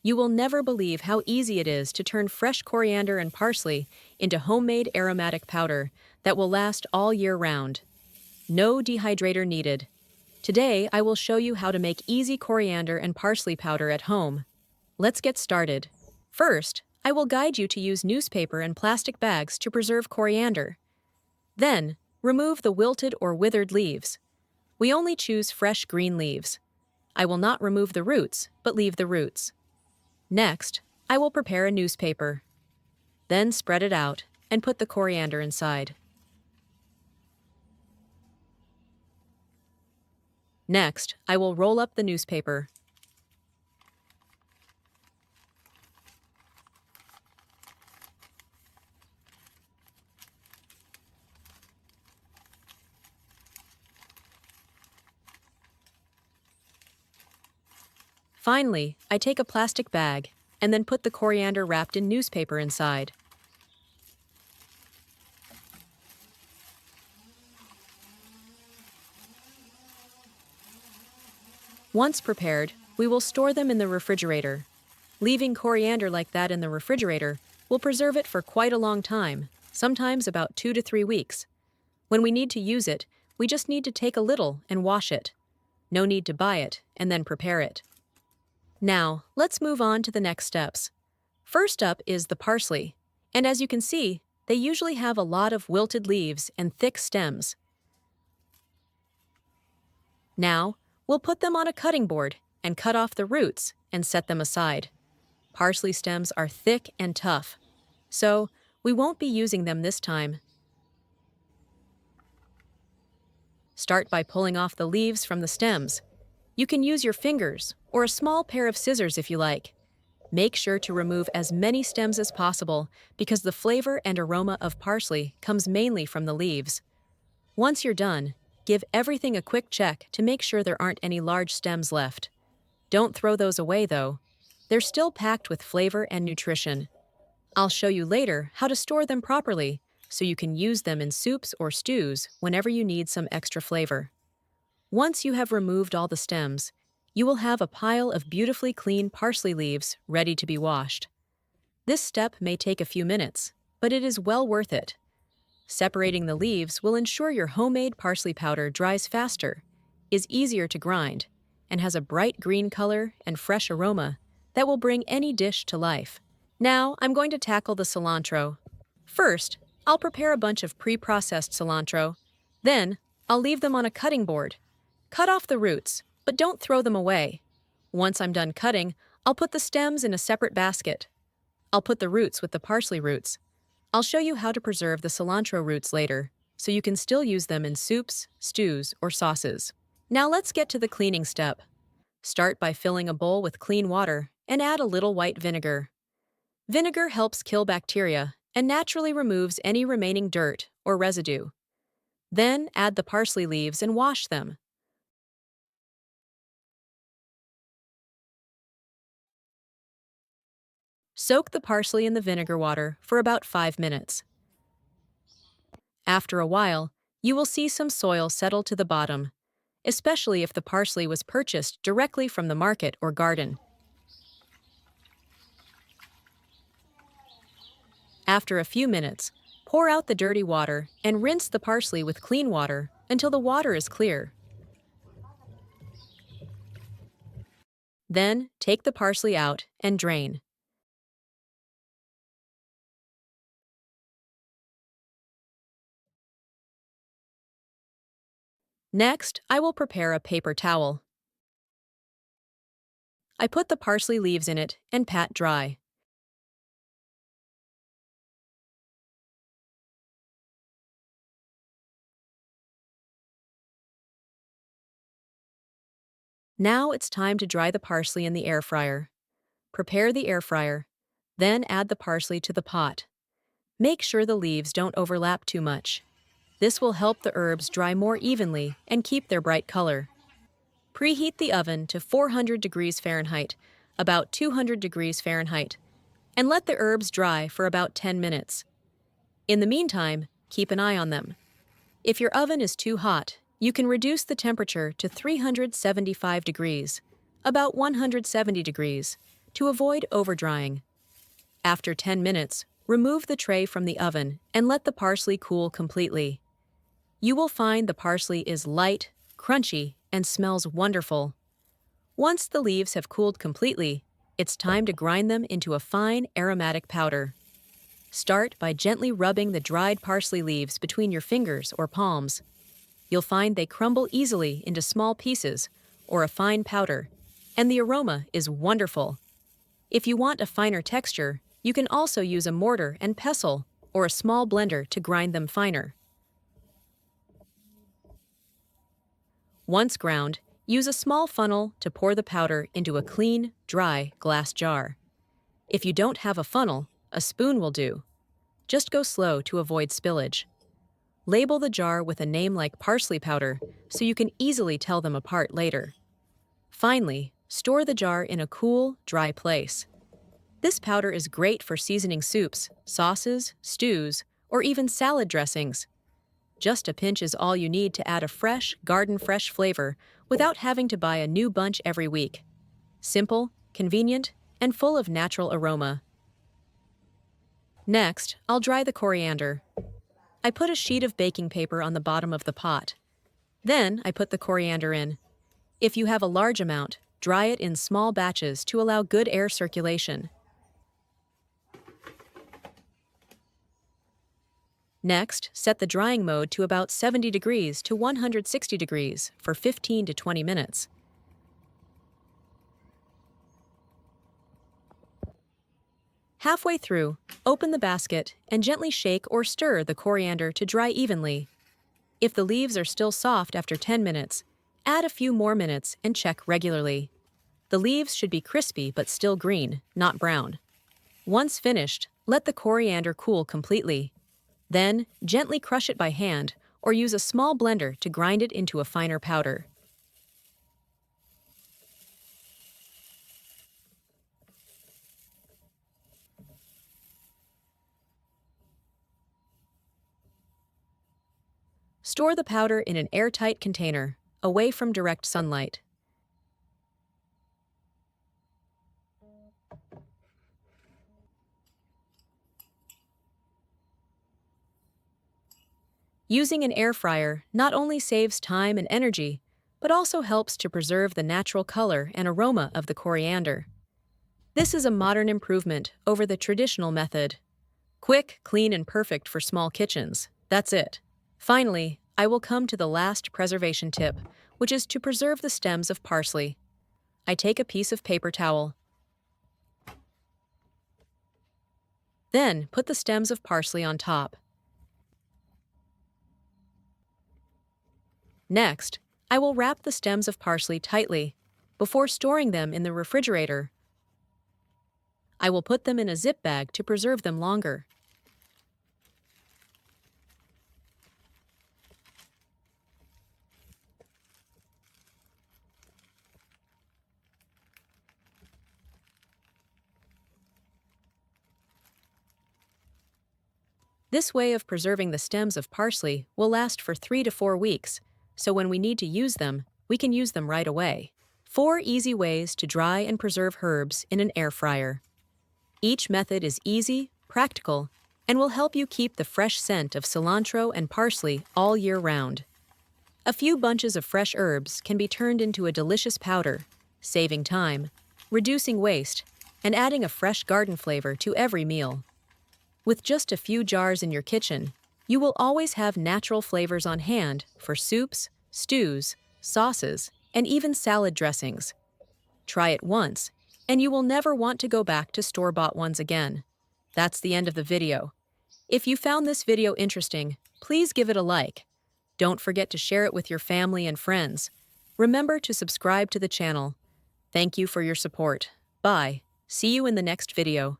You will never believe how easy it is to turn fresh coriander and parsley into homemade aromatic powder that will last all year round. No dehydrator needed. Today, I will show you how to make easy coriander and parsley powder at home. Let's get started. First, I will guide you to use newspaper and plastic bags to preserve coriander. Then, remove the wilted or withered leaves. We only choose fresh green leaves. I will not remove the roots, but leave the roots. Next, I will prepare a newspaper. Then spread it out and put the coriander inside. Next, I will roll up the newspaper. Finally, I take a plastic bag and then put the coriander wrapped in newspaper inside. Once prepared, we will store them in the refrigerator. Leaving coriander like that in the refrigerator will preserve it for quite a long time, sometimes about 2 to 3 weeks. When we need to use it, we just need to take a little and wash it. No need to buy it and then prepare it. Now, let's move on to the next steps. First up is the parsley, and as you can see, they usually have a lot of wilted leaves and thick stems. Now, we'll put them on a cutting board and cut off the roots and set them aside. Parsley stems are thick and tough, so we won't be using them this time. Start by pulling off the leaves from the stems. You can use your fingers or a small pair of scissors if you like. Make sure to remove as many stems as possible because the flavor and aroma of parsley comes mainly from the leaves. Once you're done, give everything a quick check to make sure there aren't any large stems left. Don't throw those away though. They're still packed with flavor and nutrition. I'll show you later how to store them properly so you can use them in soups or stews whenever you need some extra flavor. Once you have removed all the stems, you will have a pile of beautifully clean parsley leaves ready to be washed. This step may take a few minutes, but it is well worth it. Separating the leaves will ensure your homemade parsley powder dries faster, is easier to grind, and has a bright green color and fresh aroma that will bring any dish to life. Now, I'm going to tackle the cilantro. First, I'll prepare a bunch of pre-processed cilantro. Then, I'll leave them on a cutting board. Cut off the roots, but don't throw them away. Once I'm done cutting, I'll put the stems in a separate basket. I'll put the roots with the parsley roots. I'll show you how to preserve the cilantro roots later, so you can still use them in soups, stews, or sauces. Now let's get to the cleaning step. Start by filling a bowl with clean water and add a little white vinegar. Vinegar helps kill bacteria and naturally removes any remaining dirt or residue. Then add the parsley leaves and wash them. Soak the parsley in the vinegar water for about 5 minutes. After a while, you will see some soil settle to the bottom, especially if the parsley was purchased directly from the market or garden. After a few minutes, pour out the dirty water and rinse the parsley with clean water until the water is clear. Then, take the parsley out and drain. Next, I will prepare a paper towel. I put the parsley leaves in it and pat dry. Now it's time to dry the parsley in the air fryer. Prepare the air fryer, then add the parsley to the pot. Make sure the leaves don't overlap too much. This will help the herbs dry more evenly and keep their bright color. Preheat the oven to 400 degrees Fahrenheit, about 200 degrees Fahrenheit, and let the herbs dry for about 10 minutes. In the meantime, keep an eye on them. If your oven is too hot, you can reduce the temperature to 375 degrees, about 170 degrees, to avoid overdrying. After 10 minutes, remove the tray from the oven and let the parsley cool completely. You will find the parsley is light, crunchy, and smells wonderful. Once the leaves have cooled completely, it's time to grind them into a fine aromatic powder. Start by gently rubbing the dried parsley leaves between your fingers or palms. You'll find they crumble easily into small pieces or a fine powder, and the aroma is wonderful. If you want a finer texture, you can also use a mortar and pestle or a small blender to grind them finer. Once ground, use a small funnel to pour the powder into a clean, dry glass jar. If you don't have a funnel, a spoon will do. Just go slow to avoid spillage. Label the jar with a name like parsley powder so you can easily tell them apart later. Finally, store the jar in a cool, dry place. This powder is great for seasoning soups, sauces, stews, or even salad dressings. Just a pinch is all you need to add a fresh, garden-fresh flavor without having to buy a new bunch every week. Simple, convenient, and full of natural aroma. Next, I'll dry the coriander. I put a sheet of baking paper on the bottom of the pot. Then I put the coriander in. If you have a large amount, dry it in small batches to allow good air circulation. Next, set the drying mode to about 70 degrees to 160 degrees for 15 to 20 minutes. Halfway through, open the basket and gently shake or stir the coriander to dry evenly. If the leaves are still soft after 10 minutes, add a few more minutes and check regularly. The leaves should be crispy but still green, not brown. Once finished, let the coriander cool completely. Then, gently crush it by hand or use a small blender to grind it into a finer powder. Store the powder in an airtight container, away from direct sunlight. Using an air fryer not only saves time and energy, but also helps to preserve the natural color and aroma of the coriander. This is a modern improvement over the traditional method. Quick, clean, and perfect for small kitchens. That's it. Finally, I will come to the last preservation tip, which is to preserve the stems of parsley. I take a piece of paper towel. Then, put the stems of parsley on top. Next, I will wrap the stems of parsley tightly before storing them in the refrigerator. I will put them in a zip bag to preserve them longer. This way of preserving the stems of parsley will last for 3 to 4 weeks, so when we need to use them, we can use them right away. 4 easy ways to dry and preserve herbs in an air fryer. Each method is easy, practical, and will help you keep the fresh scent of cilantro and parsley all year round. A few bunches of fresh herbs can be turned into a delicious powder, saving time, reducing waste, and adding a fresh garden flavor to every meal. With just a few jars in your kitchen, you will always have natural flavors on hand for soups, stews, sauces, and even salad dressings. Try it once, and you will never want to go back to store-bought ones again. That's the end of the video. If you found this video interesting, please give it a like. Don't forget to share it with your family and friends. Remember to subscribe to the channel. Thank you for your support. Bye. See you in the next video.